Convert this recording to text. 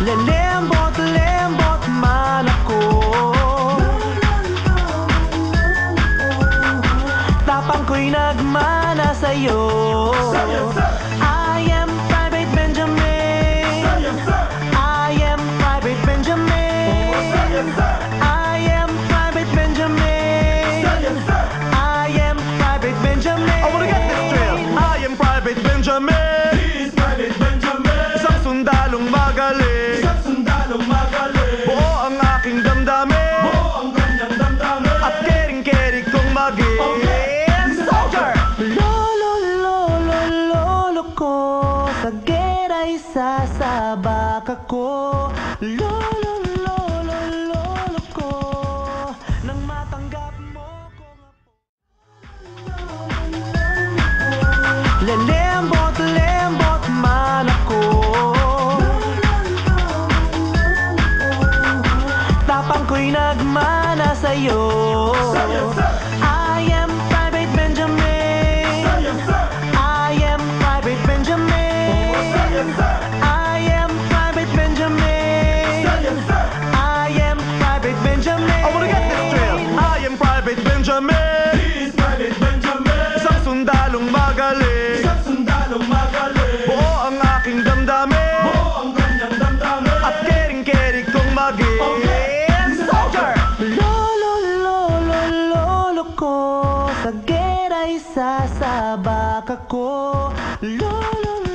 Lelembot, lembot man ako. Tapang ko'y nagmana sa'yo. I am Private Benjamin. I am Private Benjamin. I am Private Benjamin. I am Private Benjamin. I wanna get this straight. I am Private Benjamin. He is Private Benjamin. Isang sundalong magaling. Isang sundalong magaling. Buo ang aking damdamin. Buo ang kanyang damdamin. At kering-keri kong maging soldier. Lolo, lolo, lolo ko, sa geray sasabak ako. Lolo, lolo, lolo ko, nang matanggap mo kung ako. Lelembot, lembot man ako. Tapang ko'y nagmana sa'yo. I am Private Benjamin. I am Private Benjamin. I am Private Benjamin. I am Private Benjamin. I wanna get this straight. I am Private Benjamin. He is Private Benjamin. Isang sundalong magaling. Isang sundalong magaling. Buo ang aking damdamin. Buo ang kanyang damdamin. At kering-keri kong maging soldier. Lolo, lolo, lolo ko, sa geray sasabak ako. Lolo,